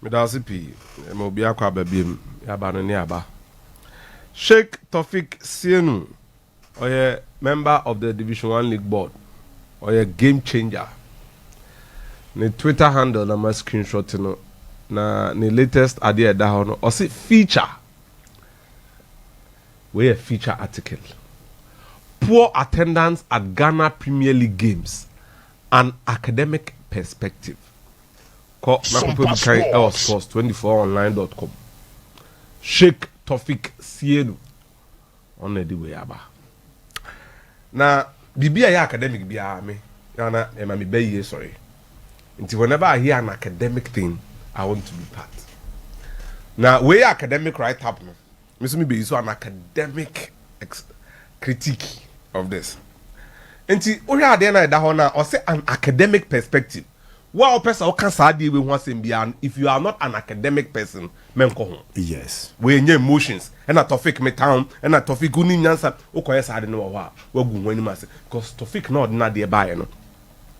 Medasipi, Mobia Kwababim, Yabano Niaba. Sheikh Tophic Sienu, or a member of the Division 1 League Board, or a game changer. The Twitter handle na my screenshot no na the latest idea da hono or say feature. We a feature article. Poor attendance at Ghana Premier League games, an academic perspective. Call sports24online.com. Sheikh Tophic Sienu on the way aba. Now, bibi ya academic biya me. Yana emami be sorry. Until whenever I hear an academic thing, I want to be part. Now, we academic right up now. Mr. Be so an academic critique of this. Until we are there na or say an academic perspective. What person can say we want to be if you are not an academic person, yes. We in your emotions and a Tophic me town and a Tophic uni nyansa okoye sa de no wa gu wani ma say because Tophic no na de buy no.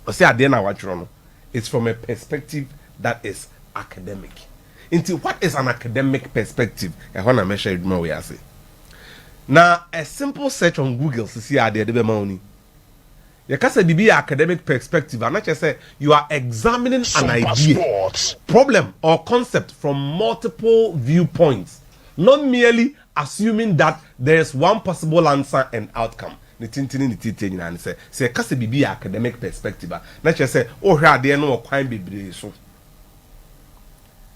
O say ade na watch no. It's from a perspective that is academic. Into what is an academic perspective? I want to measure it more. We are say. Now a simple search on Google to see ade de be ma oni. You can say be academic perspective, and not just say you are examining an idea, problem, or concept from multiple viewpoints, not merely assuming that there is one possible answer and outcome. And say, can say be academic perspective, not just say, oh, here they no quite be so.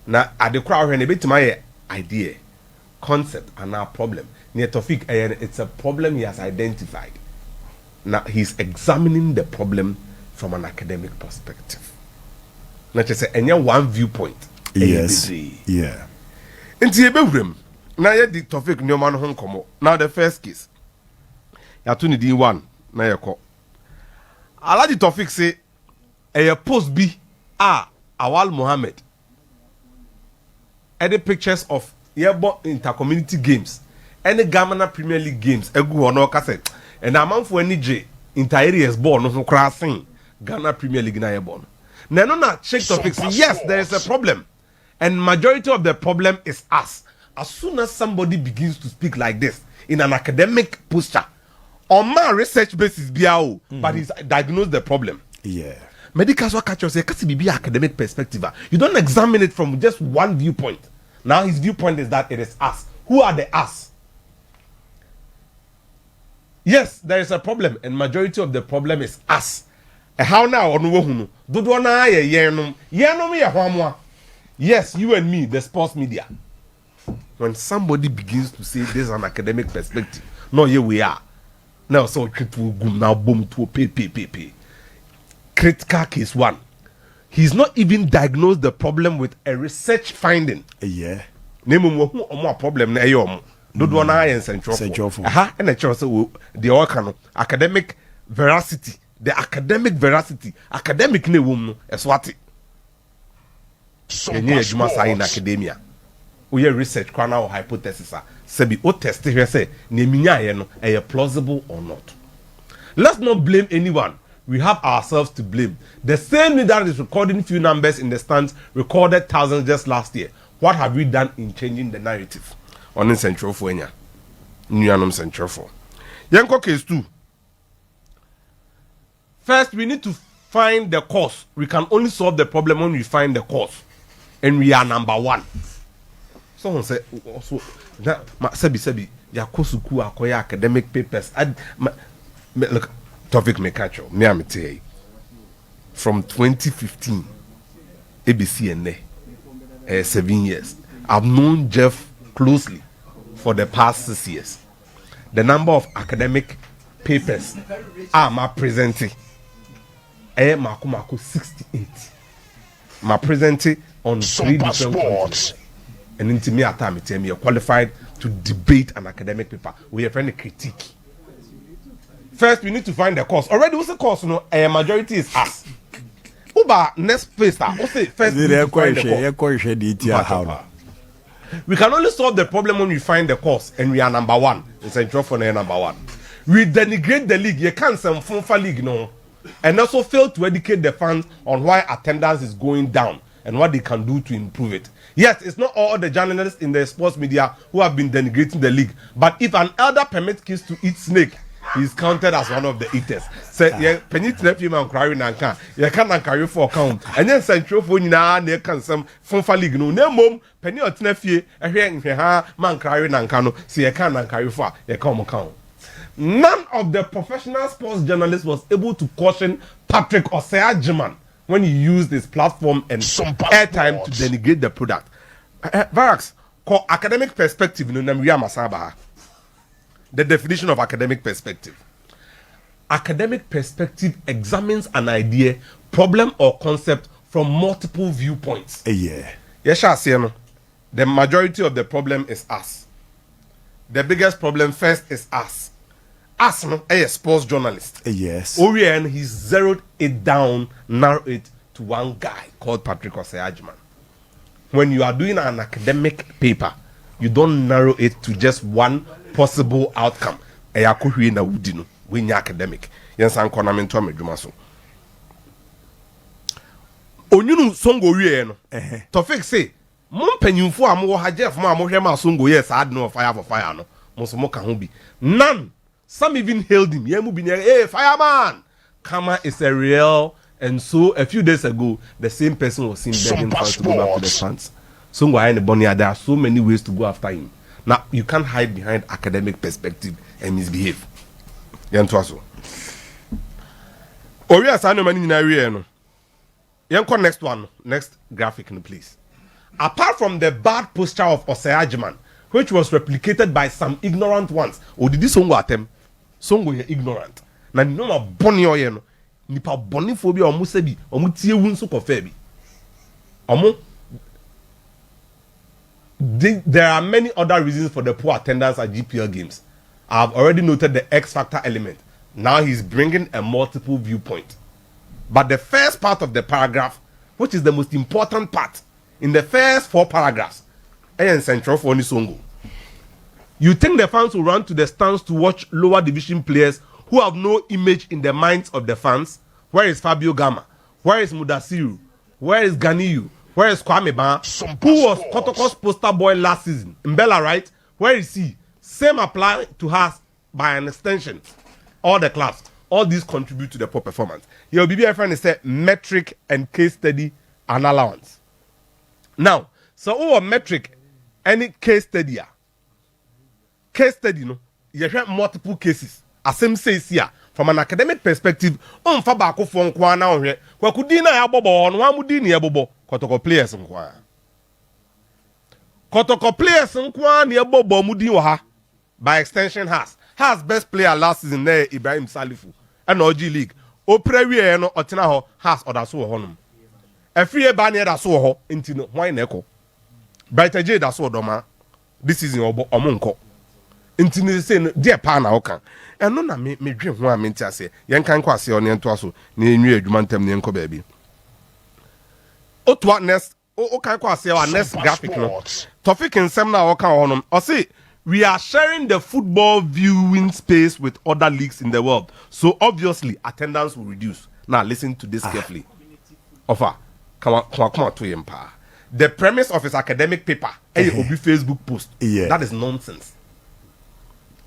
Now, at the crowd, when a bit my idea, concept, and our problem, near Tophic, it's a problem he has identified. Now he's examining the problem from an academic perspective. Not just say any one viewpoint. Yes. Yeah. Into a now you the Tophic no man home come. Now the first case. Ya tu ni di one. Now you call. Ala the Tophic say a post B Awal Mohammed. Any pictures of intercommunity games. Any Ghana Premier League games. Egu ono cassette. And a man for any J inter-areas born no crossing Ghana Premier League na born. Now Sheikh Tophic say yes, there is a problem, and majority of the problem is us. As soon as somebody begins to speak like this in an academic posture, on my research basis, but he's diagnosed the problem. Yeah. Medicals will catch us say, "Kasi be academic perspective. You don't examine it from just one viewpoint." Now his viewpoint is that it is us. Who are the us? Yes, there is a problem, and majority of the problem is us. How now on wohunu? Dodo na ye yenom. Yenom ye hwamwa. Yes, you and me, the sports media. When somebody begins to say this is an academic perspective, no, here we are. Now so triple gum now boom to pay. Critical case one. He's not even diagnosed the problem with a research finding. Yeah. Name mo omo problem na eyo. Dodo na yen central. Aha, and the the academic veracity. The academic veracity. Academic ne wom eswati. Enye adwuma sa in academia. We research kwana or hypothesis say be o test here say na eminya ye no e plausible or not. Let's not blame anyone. We have ourselves to blame. The same leader that is recording few numbers in the stands recorded thousands just last year. What have we done in changing the narrative? On in Central for Enya. Nuanum Central for. Yanko case 2. First, we need to find the cause. We can only solve the problem when we find the cause. And we are number one. Someone said, also, Sebi, Yakosuku, Akoya academic papers. Look, Tophic me catch you. Me am tell you. From 2015, ABC and 7 years. I've known Jeff closely for the past 6 years. The number of academic papers I'm presenting Maku 68. My presenting on 3 different sports. And into me at time tell me you're qualified to debate an academic paper. We have any critique. First, we need to find the cause. Already, what's the cause? No, a majority is us. Uba next place. First, we find the cause. We can only solve the problem when we find the cause, and we are number one. It's a draw for number one. We denigrate the league. You can't say for league no, and also fail to educate the fans on why attendance is going down. and what they can do to improve it. Yes, it's not all the journalists in the sports media who have been denigrating the league, but if an elder permits kids to eat snake, he is counted as one of the eaters. Say, yeah, penny to let man carry nanka, you can't carry for account, and then central for na near can some fonfa league no mom, penny or tenefie, a hearing man carry nankano, see a can carry for a common account. None of the professional sports journalists was able to caution Patrick Osei-Agyeman when he used his platform and airtime to denigrate the product. Varax, called academic perspective, the definition of academic perspective. Academic perspective examines an idea, problem, or concept from multiple viewpoints. Yeah. Yes, Sienu. The majority of the problem is us. The biggest problem first is us. Us, no, a sports journalist. Yes. Orion, he zeroed it down, narrowed it to one guy called Patrick Osei-Agyeman. When you are doing an academic paper, you don't narrow it to just one possible outcome. Eyakuhi na udino when you academic. Yensan kona mento amedwuma so. Onyunu songo wie no. Tophic say, "Mom penyimfo a mo ha Jeff mo hwe ma songo yes ad no fire for fire no. Mo so mo ka ho bi. None. Some even hailed him. Yemu bi hey fireman. Kama is a real. And so a few days ago, the same person was seen begging fans to go back to the fans. So there are so many ways to go after him. Now you can't hide behind academic perspective and misbehave. Yantuaso. Oria sano mani nyina no. Yanko next one, next graphic please. Apart from the bad posture of Osei-Agyeman, which was replicated by some ignorant ones, or did this songo attempt? Songo ye ignorant. Na no ma boni oye no. Nipa boni phobia omu sebi, omu tie wunso kofe bi. Omu there are many other reasons for the poor attendance at GPL games. I've already noted the X factor element. Now he's bringing a multiple viewpoint. But the first part of the paragraph, which is the most important part, in the first 4 paragraphs, central for Nisongo. You think the fans will run to the stands to watch lower division players who have no image in the minds of the fans? Where is Fabio Gama? Where is Mudasiru? Where is Ganiyu? Where is Kwame Ban? Who was Kotoko's poster boy last season? Mbella, right? Where is he? Same apply to us by an extension. All the clubs. All these contribute to the poor performance. Your BBI friend is metric and case study and allowance. Now, so our metric, any case study, no, you have multiple cases. As same says here, from an academic perspective, on Fabako phone kwana onye, kwa kudina ya bobo, onwa mudini ya bobo, Kotoko players nkwa. Kotoko players nkwa ni ya bobo mudini waha. By extension has best player last season there Ibrahim Salifu. And OG League. O prewie no otina ho has odaso ho honum. Efie ba ne daso ho enti no hwan na ekọ. Brighter J daso odoma. This season obo omonko. Enti ne say no de pa na oka. Eno na me dwe ho a me nti ase. Yen kan kwa ase one ento aso na enwi adwuma ntem ne enko ba bi. Otwa next o kan kwa ase wa next graphic no. Tophic nsem na oka honum. O say we are sharing the football viewing space with other leagues in the world. So obviously, attendance will reduce. Now, listen to this carefully. Offer. Come on to him, pa. The premise of his academic paper, a Facebook post, that is nonsense.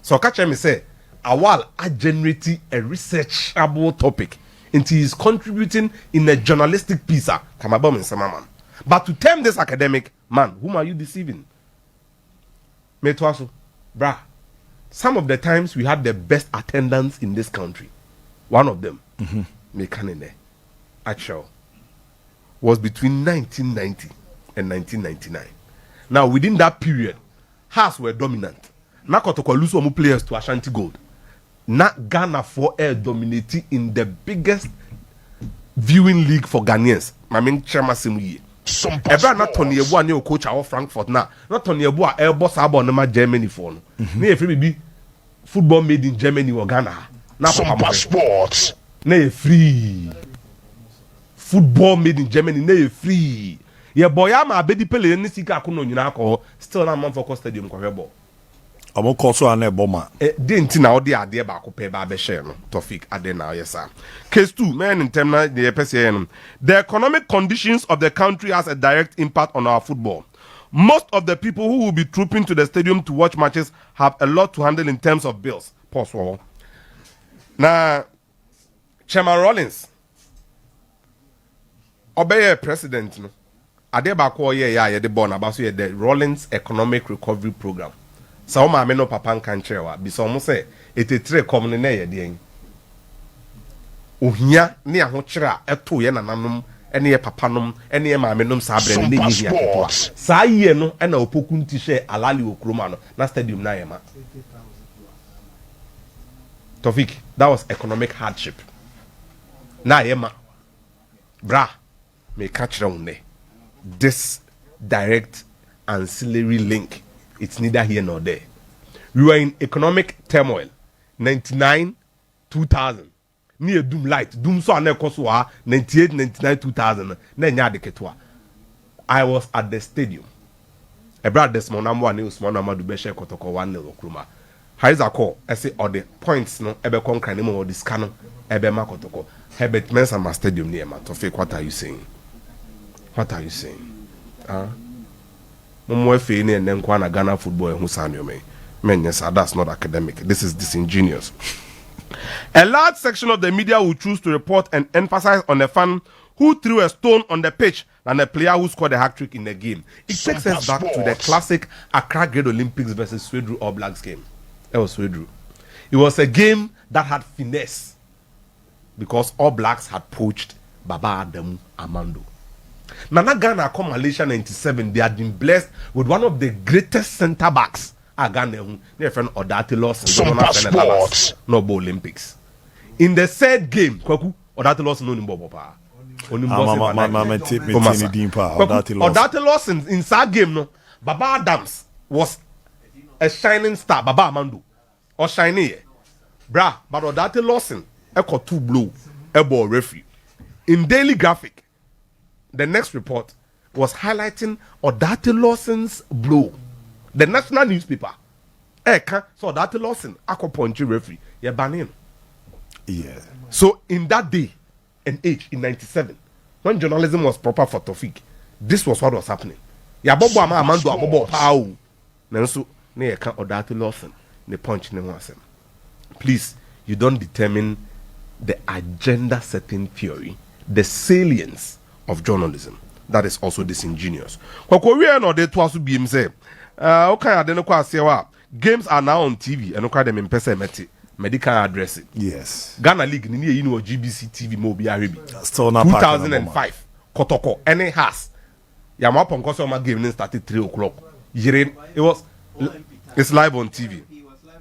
So, catch me say, Awal a generate a researchable topic until he's contributing in a journalistic piece. But to term this academic, man, whom are you deceiving? Brah, some of the times we had the best attendance in this country. One of them, Mekanene, actual, was between 1990 and 1999. Now, within that period, Hearts were dominant. Na Kotoko lose some players to Ashanti Gold. Na Ghana for air dominating in the biggest viewing league for Ghanaians. My main chairman Simu. Ebra na Tony Ebu ani o coach our Frankfurt na. Not Tony Ebu a air boss abo na Germany for no. Na e free be football made in Germany or Ghana. Na some passports. Na e free. Football made in Germany na e free. Ye boy am abedi pele ni sika akuno nyina ko. Still na man for stadium ko ball. I'm on course on a bomber. Didn't now the idea about pay baby share no Tophic adena yes sir. Case 2 men in terms the PCN. The economic conditions of the country has a direct impact on our football. Most of the people who will be trooping to the stadium to watch matches have a lot to handle in terms of bills. Pause for. Now Chairman Rollins obey president no ade ba ko ye the born about so the Rollins Economic Recovery Program. So ma me no papa nkan kire wa bi so mo say etetre kom ne na ye de en ohia ne aho kire a eto ye nananom ene ye papa nom ene ye ma me nom sa bre ne hia keto sa ye no na opoku nti hye alali okroma no na stadium na ye ma Tophic, that was economic hardship na ye ma bra me catch down there this direct ancillary link. It's neither here nor there. We were in economic turmoil. 99, 2000. Near doom light. Doom so ane koswa 98, 99, 2000. Nenya de ketwa. I was at the stadium. I brought this morning. I'm one news. One amadu beshe kotoko 1-0 okruma. How is a call? I say all the points no. Ebe konka nimo or discano. Ebe ma kotoko. Hebet mensa ma stadium near ma. Tophic, what are you saying? What are you saying? And then Ghana football that's not academic. This is disingenuous. A large section of the media will choose to report and emphasize on the fan who threw a stone on the pitch than the player who scored a hat-trick in the game. It takes us back to the classic Accra Great Olympics versus Swedru All Blacks game. It was Swedru. It was a game that had finesse because All Blacks had poached Baba Adamu Amando. Nana Ghana come Malaysia 97. They had been blessed with one of the greatest centre backs. Ghana, their friend Odati lost no Olympics. In the third game, Odati lost no Nimbo. Odati lost in that game. No, Baba Adams was a shining star. Baba Amando or shiny, bra. But Odati lost in echo 2 blow, a ball referee in Daily Graphic. The next report was highlighting Odati Lawson's blow. The national newspaper. So Odati Lawson, Akwaponchi referee, you're banning. Yeah. So in that day and age, in 97, when journalism was proper for Tophic, this was what was happening. Ya bobo ama amando abobo pao. Nanso, ne yeka Odati Lawson, ne punch ne wasem. Please, you don't determine the agenda setting theory, the salience of journalism. That is also disingenuous. Kwakwo no de to aso biem say okay ade no kwa asewa games are now on TV and okay dem impese meti medical address. Yes. Ghana League ni yi no GBC TV mo bi arebi. Still not 2005 Kotoko any has ya ma pon koso ma game started 3 o'clock. It's live on TV.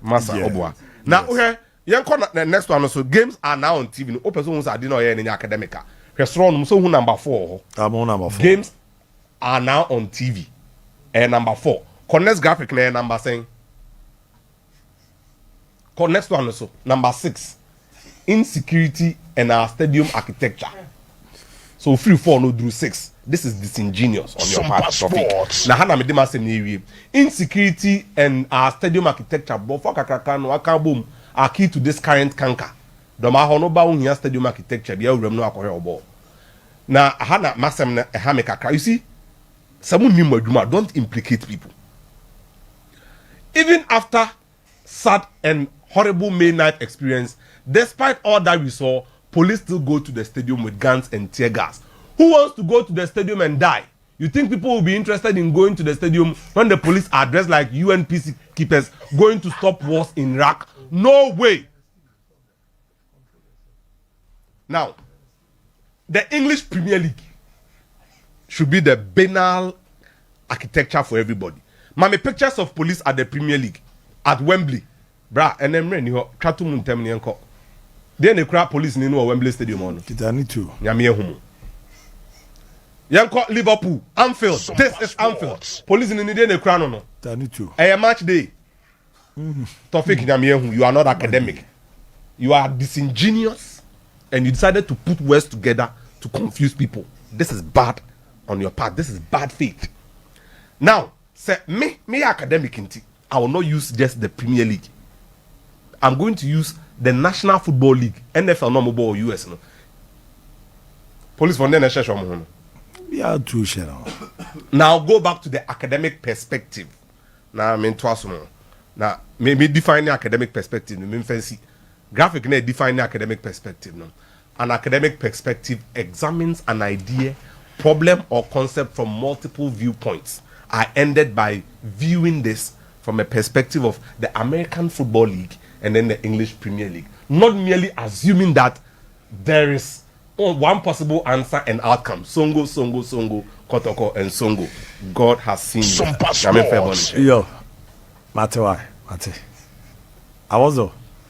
Masa Obwa. Now okay the next one also games are now on TV. No person who say dey no here in academica. Restaurant so number 4. I'm on number 4. Games are now on TV. Number 4. Connect graphic number saying. Next one also number 6. Insecurity and our stadium architecture. So 3, 4 no do 6. This is disingenuous on your part. Tophic. Na hana me dem asem ni insecurity and our stadium architecture. But for kakaka no aka boom are key to this current canker. Doma hono ba unhia stadium architecture dia uram no akohwe obo na hana masem na ehame kakra. You see samu nim adwuma, don't implicate people. Even after sad and horrible May night experience, despite all that we saw, police still go to the stadium with guns and tear gas. Who wants to go to the stadium and die? You think people will be interested in going to the stadium when the police are dressed like UN peacekeepers going to stop wars in Iraq? No way. Now, the English Premier League should be the banal architecture for everybody. Mame pictures of police at the Premier League at Wembley. Bra, and then ni ho tratu muntem ni enko. Then the crowd police ni no Wembley Stadium on. Kitani too. Nyame ehumu. Yanko Liverpool, Anfield. This is Anfield. Police ni dey the crowd no. Kitani too. A match day. Tophic nyame ehu, you are not academic. You are disingenuous and you decided to put words together to confuse people. This is bad on your part. This is bad faith. Now, say me academic inti. I will not use just the Premier League. I'm going to use the National Football League, NFL, no mobile US. No. Police for the Yeah, too sure. Now go back to the academic perspective. Now I mean twice more. Now maybe define the academic perspective. No mean fancy. Graphic na define the academic perspective. No. An academic perspective examines an idea, problem, or concept from multiple viewpoints. I ended by viewing this from a perspective of the American Football League and then the English Premier League. Not merely assuming that there is one possible answer and outcome. Songo, Kotoko, and Songo. God has seen you. Yo, Mate, why? Mate. I was though.